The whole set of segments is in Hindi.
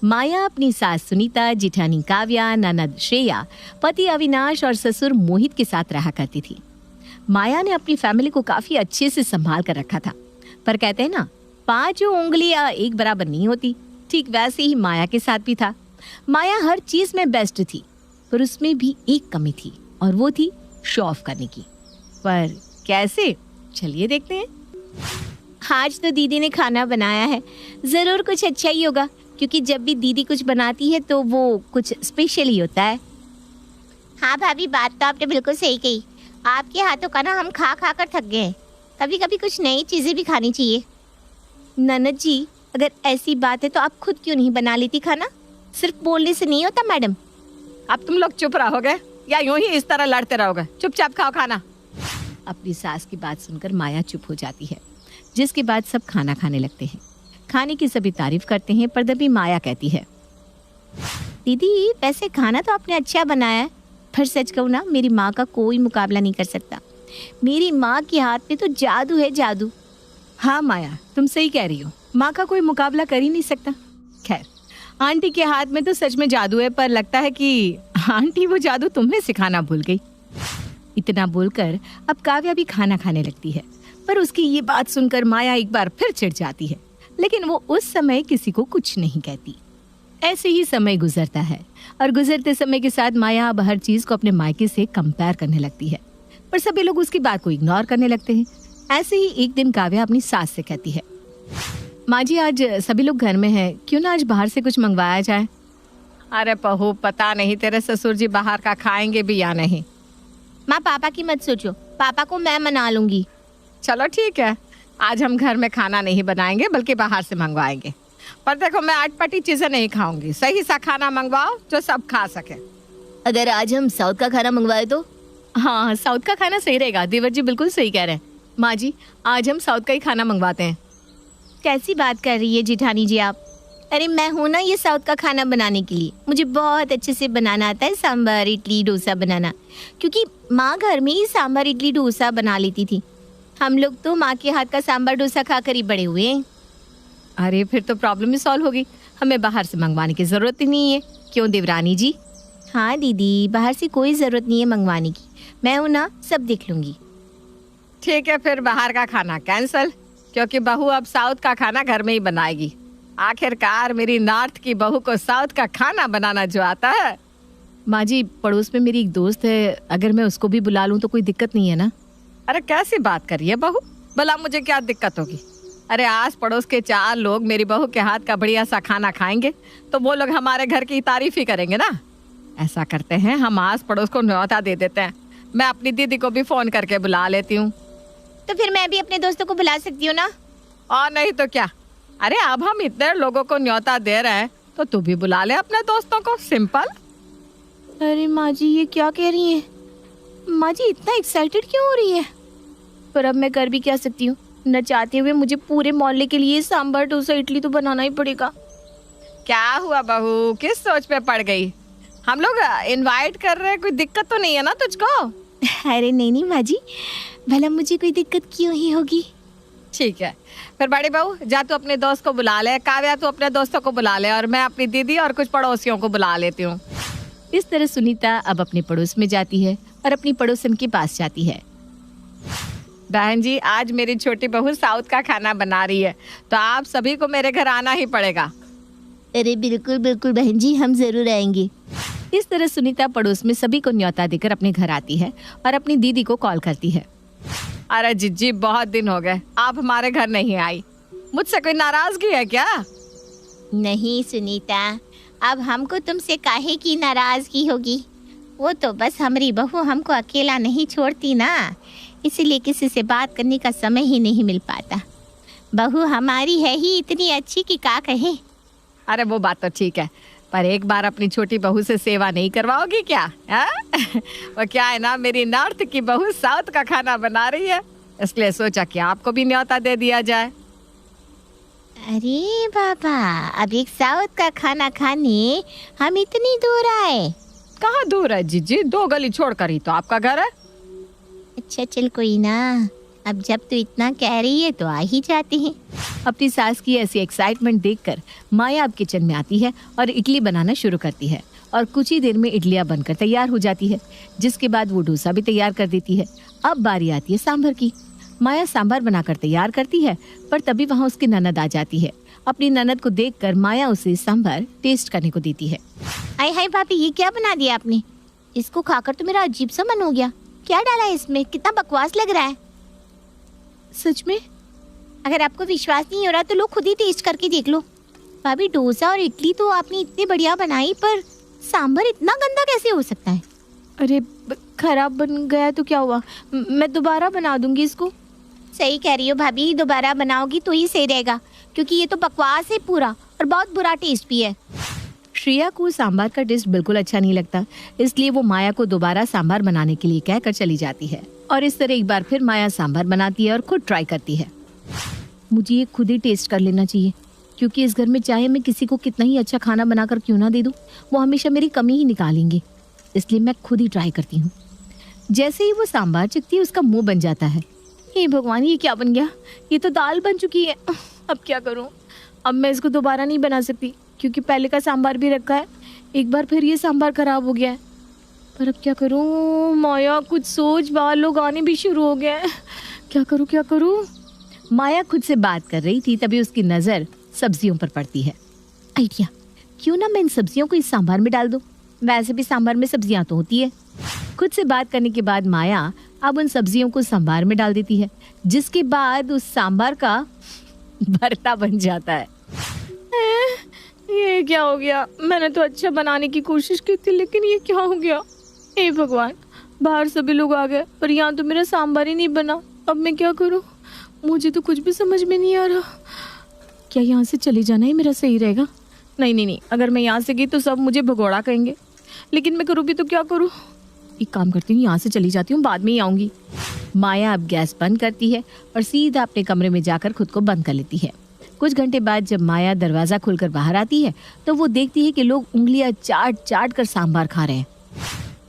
माया अपनी सास सुनीता, जिठानी काव्या, ननद श्रेया, पति अविनाश और ससुर मोहित के साथ रहा करती थी। माया ने अपनी फैमिली को काफी अच्छे से संभाल कर रखा था, पर कहते हैं ना, 5 उंगलियां एक बराबर नहीं होती। ठीक वैसे ही माया के साथ भी था। माया हर चीज में बेस्ट थी, पर उसमें भी एक कमी थी, और वो थी शो ऑफ करने की। पर कैसे, चलिए देखते हैं। आज तो दीदी ने खाना बनाया है, जरूर कुछ अच्छा ही होगा, क्योंकि जब भी दीदी कुछ बनाती है तो वो कुछ स्पेशल ही होता है। हाँ भाभी, बात तो आपने बिल्कुल सही कही। आपके हाथों का ना हम खा खा कर थक गए हैं। कभी कभी कुछ नई चीजें भी खानी चाहिए। ननद जी, अगर ऐसी बात है तो आप खुद क्यों नहीं बना लेती खाना? सिर्फ बोलने से नहीं होता मैडम। अब तुम लोग चुप रहोगे या यूं ही इस तरह लड़ते रहोगे? चुपचाप खाओ खाना। अपनी सास की बात सुनकर माया चुप हो जाती है, जिसके बाद सब खाना खाने लगते हैं। खाने की सभी तारीफ करते हैं, पर तभी माया कहती है, दीदी वैसे खाना तो आपने अच्छा बनाया है, पर सच कहूँ ना, मेरी माँ का कोई मुकाबला नहीं कर सकता। मेरी माँ के हाथ में तो जादू है, जादू। हाँ माया, तुम सही कह रही हो, माँ का कोई मुकाबला कर ही नहीं सकता। खैर, आंटी के हाथ में तो सच में जादू है, पर लगता है कि आंटी वो जादू तुम्हें सिखाना भूल गई। इतना बोलकर अब काव्या भी खाना खाने लगती है, पर उसकी ये बात सुनकर माया एक बार फिर चिढ़ जाती है, लेकिन वो उस समय किसी को कुछ नहीं कहती। ऐसे ही समय गुजरता है, और गुजरते समय के साथ माया अब हर चीज को अपने मायके से कंपेयर करने लगती है, पर सभी लोग उसकी बात को इग्नोर करने लगते हैं। ऐसे ही एक दिन काव्या अपनी सास से कहती है, माँ जी आज सभी लोग घर में हैं, क्यों ना आज बाहर से कुछ मंगवाया जाए। अरे बहू, पता नहीं तेरे ससुर जी बाहर का खाएंगे भी या नहीं। माँ, पापा की मत सोचो, पापा को मैं मना लूंगी। चलो ठीक है, आज हम घर में खाना नहीं बनाएंगे बल्कि बाहर से मंगवाएंगे। पर देखो, मैं अटपटी चीजें नहीं खाऊंगी, सही सा खाना मंगवाओ जो सब खा सके। अगर आज हम साउथ का खाना मंगवाए तो? हाँ, साउथ का खाना सही रहेगा। देवर जी बिल्कुल सही कह रहे हैं। माँ जी, आज हम साउथ का ही खाना मंगवाते हैं। कैसी बात कर रही है जिठानी जी आप? अरे मैं हूँ ना ये साउथ का खाना बनाने के लिए। मुझे बहुत अच्छे से बनाना आता है सांभर, इडली, डोसा बनाना, क्योंकि माँ घर में ही सांभर, इडली, डोसा बना लेती थी। हम लोग तो माँ के हाथ का सांभर डोसा खाकर ही बड़े हुए हैं। अरे फिर तो प्रॉब्लम ही सॉल्व होगी, हमें बाहर से मंगवाने की जरूरत ही नहीं है। क्यों देवरानी जी? हाँ दीदी, बाहर से कोई जरूरत नहीं है मंगवाने की, मैं हूँ ना, सब देख लूंगी। ठीक है, फिर बाहर का खाना कैंसिल, क्योंकि बहू अब साउथ का खाना घर में ही बनाएगी। आखिरकार मेरी नॉर्थ की बहू को साउथ का खाना बनाना जो आता है। माँ जी, पड़ोस में मेरी एक दोस्त है, अगर मैं उसको भी बुला लूँ तो कोई दिक्कत नहीं है ना? अरे कैसी बात कर रही है बहू, भला मुझे क्या दिक्कत होगी? अरे आस पड़ोस के 4 लोग मेरी बहू के हाथ का बढ़िया सा खाना खाएंगे तो वो लोग हमारे घर की तारीफ ही करेंगे ना। ऐसा करते हैं, हम आस पड़ोस को न्योता दे देते हैं। मैं अपनी दीदी को भी फोन करके बुला लेती हूँ। तो फिर मैं भी अपने दोस्तों को बुला सकती हूँ ना? और नहीं तो क्या। अरे अब हम इतने लोगों को न्योता दे रहे हैं तो तू भी बुला ले अपने दोस्तों को, सिंपल। अरे माँ जी, ये क्या कह रही है? माँ जी इतना एक्साइटेड क्यों हो रही है? पर अब मैं कर भी क्या सकती हूँ, न चाहते हुए मुझे पूरे मोहल्ले के लिए सांभर, डोसा, इडली तो बनाना ही पड़ेगा। क्या हुआ बहू, किस सोच पे पड़ गई? हम लोग इनवाइट कर रहे हैं, कोई दिक्कत तो नहीं है ना तुझको? अरे नहीं माँ जी, भला मुझे कोई दिक्कत क्यों ही होगी। ठीक है, फिर बड़ी बहू जा तू अपने दोस्त को बुला ले, काव्या तू अपने दोस्तों को बुला ले, और मैं अपनी दीदी और कुछ पड़ोसियों को बुला लेती हूँ। इस तरह सुनीता अब अपने पड़ोस में जाती है और अपनी पड़ोसन के पास जाती है। बहन जी, आज मेरी छोटी बहू साउथ का खाना बना रही है, तो आप सभी को मेरे घर आना ही पड़ेगा। अरे बिल्कुल बिल्कुल बहन जी, हम जरूर आएंगे। इस तरह सुनीता पड़ोस में सभी को न्योता देकर अपने घर आती है और अपनी दीदी को कॉल करती है। अरे जिज्जी, बहुत दिन हो गए आप हमारे घर नहीं आई, मुझसे कोई नाराजगी है क्या? नहीं सुनीता, अब हमको तुमसे काहे की नाराजगी होगी? वो तो बस हमारी बहू हमको अकेला नहीं छोड़ती ना, इसीलिए किसी से बात करने का समय ही नहीं मिल पाता। बहू हमारी है ही इतनी अच्छी कि क्या कहे। अरे वो बात तो ठीक है, पर एक बार अपनी छोटी बहू से सेवा नहीं करवाओगी क्या? वो क्या है ना, मेरी नॉर्थ की बहू साउथ का खाना बना रही है, इसलिए सोचा कि आपको भी न्योता दे दिया जाए। अरे बाबा, अब एक साउथ का खाना खाने हम इतनी दूर आए? कहाँ दूर है जीजी, 2 गली छोड़कर ही तो आपका घर है। अच्छा चल कोई ना, अब जब तू इतना कह रही है तो आ ही जाते हैं। अपनी सास की ऐसी एक्साइटमेंट देखकर माया अब किचन में आती है और इडली बनाना शुरू करती है और कुछ ही देर में इडलियां बनकर तैयार हो जाती है, जिसके बाद वो डोसा भी तैयार कर देती है। अब बारी आती है सांभर की। माया सांभर बनाकर तैयार करती है, पर तभी वहाँ उसकी ननद आ जाती है। अपनी ननद को देखकर माया उसे सांभर टेस्ट करने को देती है। आय हाय भाभी, ये क्या बना दिया आपने? इसको खाकर तो मेरा अजीब सा मन हो गया। क्या डाला है इसमें? कितना बकवास लग रहा है। सच में? अगर आपको विश्वास नहीं हो रहा तो लो खुद ही टेस्ट करके देख लो। भाभी, डोसा और इडली तो आपने इतनी बढ़िया बनाई, पर सांभर इतना गंदा कैसे हो सकता है? अरे खराब बन गया तो क्या हुआ, मैं दोबारा बना दूंगी इसको। सही कह रही हो भाभी, दोबारा बनाओगी तो ही सही रहेगा, क्योंकि ये तो बकवास है पूरा और बहुत बुरा टेस्ट भी है। श्रेया को सांभर का टेस्ट बिल्कुल अच्छा नहीं लगता, इसलिए वो माया को दोबारा सांभर बनाने के लिए कहकर चली जाती है। और इस तरह एक बार फिर माया सांभर बनाती है और खुद ट्राई करती है। मुझे ये खुद ही टेस्ट कर लेना चाहिए, क्योंकि इस घर में चाहे मैं किसी को कितना ही अच्छा खाना बनाकर क्यों ना दे दूँ, वो हमेशा मेरी कमी ही निकालेंगे। इसलिए मैं खुद ही ट्राई करती हूँ। जैसे ही वो सांभर चखती है उसका मुंह बन जाता है। हे भगवान, ये क्या बन गया? ये तो दाल बन चुकी है। अब क्या करूँ? अब मैं इसको दोबारा नहीं बना सकती, क्योंकि पहले का सांभर भी रखा है। एक बार फिर ये सांभर खराब हो गया है। पर अब क्या करूँ? माया कुछ सोच, बाहर लोग आने भी शुरू हो गए हैं। क्या करूँ क्या करूँ? माया खुद से बात कर रही थी, तभी उसकी नज़र सब्जियों पर पड़ती है। आइडिया, क्यों ना मैं इन सब्जियों को इस सांभर में डाल दूँ? वैसे भी सांभर में सब्जियां तो होती है। खुद से बात करने के बाद माया अब उन सब्जियों को सांभर में डाल देती है, जिसके बाद उस सांभर का भरता बन जाता है। ये क्या हो गया? मैंने तो अच्छा बनाने की कोशिश की थी, लेकिन ये क्या हो गया? हे भगवान, बाहर सभी लोग आ गए पर यहाँ तो मेरा सांभर ही नहीं बना। अब मैं क्या करूँ? मुझे तो कुछ भी समझ में नहीं आ रहा। क्या यहाँ से चले जाना ही मेरा सही रहेगा? नहीं नहीं नहीं, अगर मैं यहाँ से गई तो सब मुझे भगोड़ा कहेंगे, लेकिन मैं करूँ भी तो क्या करूँ? एक काम करती हूँ, यहाँ से चली जाती हूँ, बाद में ही आऊँगी। माया अब गैस बंद करती है और सीधा अपने कमरे में जाकर खुद को बंद कर लेती है। कुछ घंटे बाद जब माया दरवाज़ा खोलकर बाहर आती है तो वो देखती है कि लोग उंगलियां चाट चाट कर सांभर खा रहे हैं।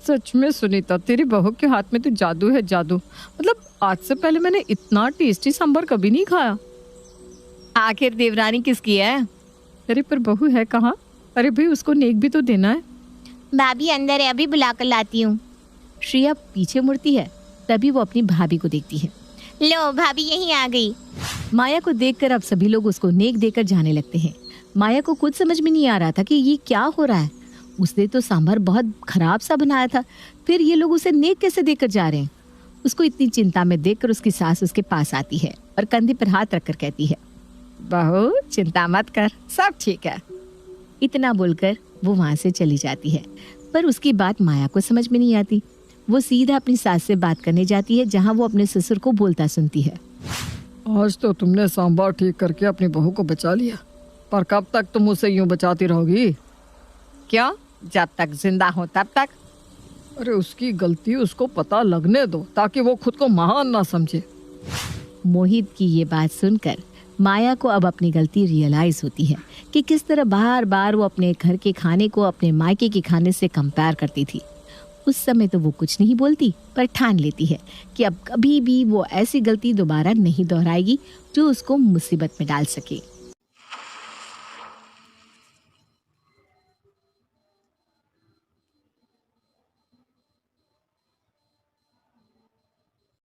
सच में सुनीता, तेरी बहू के हाथ में तो जादू है, जादू। मतलब आज से पहले मैंने इतना टेस्टी सांभर कभी नहीं खाया। आखिर देवरानी किसकी है? अरे पर बहू है कहाँ? अरे भाई, उसको नेक भी तो देना है। भाभी अंदर है, अभी बुलाकर लाती हूँ। श्रेया पीछे मुड़ती है, तभी वो अपनी भाभी को देखती है। लो भाभी यहीं आ गई। माया को देखकर अब सभी लोग उसको नेक देकर जाने लगते हैं। माया को कुछ समझ में नहीं आ रहा था कि ये क्या हो रहा है। उसने तो सांभर बहुत खराब सा बनाया था, फिर ये लोग उसे नेक कैसे देकर जा रहे हैं? उसको इतनी चिंता में देखकर उसकी सास उसके पास आती है और कंधे पर हाथ रखकर कहती है, बहू चिंता मत कर, सब ठीक है। इतना बोलकर वो वहाँ से चली जाती है, पर उसकी बात माया को समझ में नहीं आती। वो सीधा अपनी सास से बात करने जाती है, जहाँ वो अपने ससुर को बोलता सुनती है। आज तो तुमने सांभर ठीक करके अपनी बहू को बचा लिया, पर कब तक तुम उसे यूं बचाती रहोगी? क्यों? जब तक जिंदा हो तब तक। अरे उसकी गलती उसको पता लगने दो, ताकि वो खुद को महान ना समझे। मोहित की ये बात सुनकर माया को अब अपनी गलती रियलाइज होती है कि किस तरह बार बार वो अपने घर के खाने को अपने मायके के खाने से कंपेयर करती थी। उस समय तो वो कुछ नहीं बोलती, पर ठान लेती है कि अब कभी भी वो ऐसी गलती दोबारा नहीं दोहराएगी जो उसको मुसीबत में डाल सके।